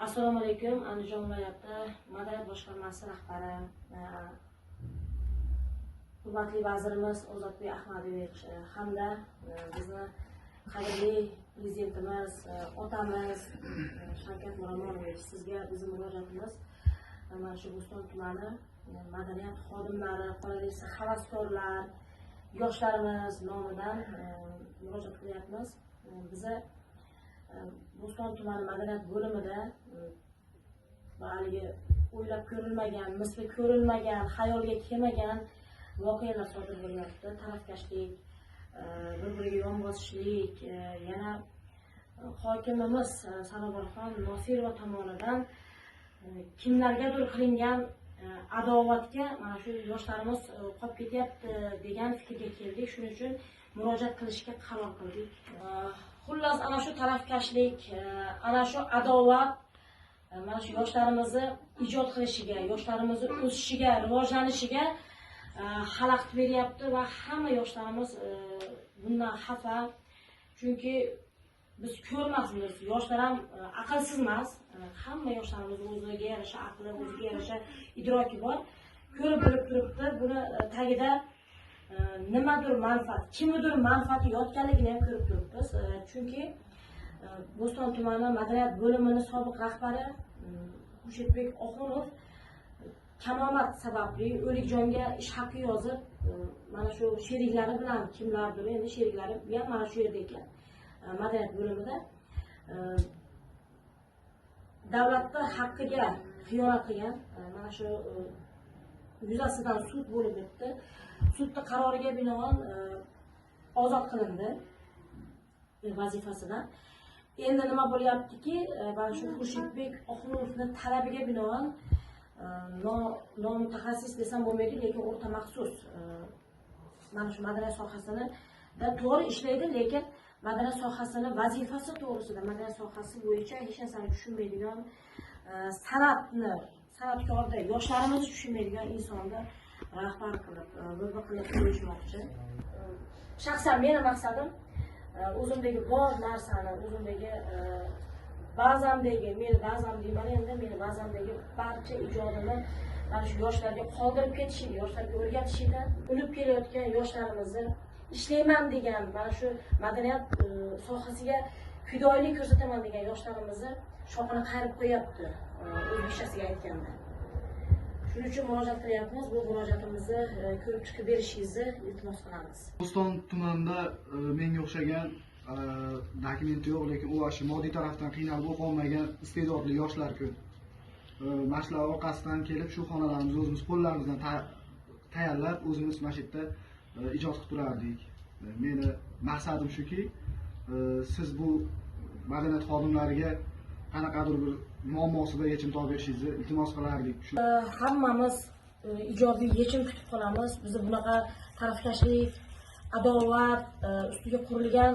Assalomu alaykum. Andijon viloyati madaniyat boshqarmasi rahbari, hurmatli vazirimiz Ozodbek Ahmadovich hamda bizni qadrli prezidentimiz, otamiz Shavkat Miromonovich, sizga bizning murojaatimiz mana shu Bo'ston tumani madaniyat xodimlari, qolaversa havaskorlar, yoshlarimiz nomidan murojaat qilyapmiz. Biza Bo'ston tumani madaniyat bo'limida haligi o'ylab ko'rilmagan, misli ko'rilmagan, xayolga kelmagan voqealar sodir bo'lyapti. Tarafkashlik, bir-biriga yonbosishlik, yana hokimimiz Sanobarxon Nosirova tomonidan kimlargadir qilingan adovatga mana shu yoshlarimiz qolib ketyapti degan fikrga keldik. Shuning uchun murojaat qilishga qaror qildik. Xullas, ana shu tarafkashlik, ana shu adovat mana shu yoshlarimizni ijod qilishiga, yoshlarimizni o'sishiga, rivojlanishiga xalaqit beryapti va hamma yoshlarimiz bundan xafa. Chunki biz ko'rmasmiz, yoshlar ham aqlsiz emas. Hamma yoshlarimiz o'ziga yarasha aqli, o'ziga yarasha idroki bor. Ko'rib bilib turibdi, buni tagida nimadir manfaat, kimnidir manfaati yotganligini ham ko'rib turibmiz. Chunki Bo'ston tumani madaniyat bo'limining sobiq rahbari Xushetbek Oxunov kamomad sababli o'likjonga ish haqi yozib, mana shu sheriklari bilan, kimlardir endi sheriklari ham mana shu yerda ekan, madaniyat bo'limida davlatning haqqiga xiyonat qilgan. Mana shu yuzasidan sud bo'lib o'tdi. Sudning qaroriga binoan ozod qilindi vazifasidan. Endi nima bo'lyaptiki, mana shu Xushetbek Oxunovning talabiga binoan nomutaxassis desam bo'lmaydi, lekin o'rta maxsus mana shu madaniyat sohasini to'g'ri ishlaydi, lekin madaniyat sohasini vazifasi to'g'risida, madaniyat sohasi bo'yicha hech narsani tushunmaydigan, san'atkorda yoshlarimiz tushunmaydigan insonni rahbar qilib, bo'lma qilib qo'yishmoqchi. Shaxsan meni maqsadim o'zimdagi bor narsani, o'zimdagi meni bazamdagi barcha ijodimni mana shu yoshlarga qoldirib ketishini, yoshlarga o'rgatishini, unib kelayotgan yoshlarimizni ishlayman degan, mana shu madaniyat sohasiga fidoyilik ko'rsataman degan yoshlarimizni shoxini qayirib qo'yapti, o'zbekchasiga aytganda. Shuning uchun murojaat qilyapmiz. Bu murojaatimizni ko'rib chiqib berishingizni iltimos qilamiz. Bo'ston tumanida menga o'xshagan dokumenti yo'q, lekin u shu moddiy tarafdan qiynalib o'qolmagan iste'dodli yoshlar ko'p. Mana shular orqasidan kelib shu xonalarimizni o'zimiz qo'llarimizdan tayyorlab, o'zimiz mana shu yerda ijod qilib turardik. Meni maqsadim shuki, siz bu madaniyat xodimlariga qanaqadir bir muammosida yechim topib berishingizni iltimos qilardik. Hammamiz ijobiy yechim kutib qolamiz. Biz bunaqa tarafkashlik, adovat ustiga qurilgan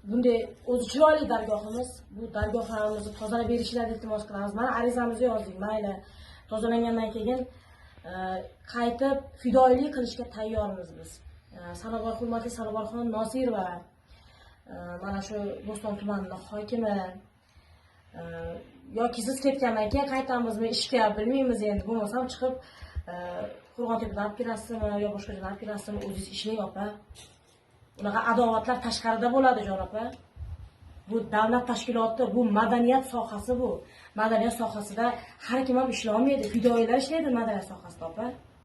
bunday o'zi chiroyli dargohimiz, bu dargohlarimizni tozalab berishlarini iltimos qilamiz. Mana arizamizni yozdik, mayli tozalangandan keyin qaytib fidoyilik qilishga tayyormiz biz. Hurmatli Sanobarxon Nosirova, mana shu Bo'ston tumanining hokimi, yoki siz ketgandan keyin qaytamizmi ishga bilmaymiz, endi bo'lmasam chiqib Qo'rg'ontepadan olib kelasizmi yo boshqa joydan olib kelasizmi, o'zingiz ishlang opa. Unaqa adovatlar tashqarida bo'ladi jon opa. Bu davlat tashkiloti, bu madaniyat sohasi bu. Madaniyat sohasida har kim ham ishlay olmaydi, fidoyilar ishlaydi madaniyat sohasida opa.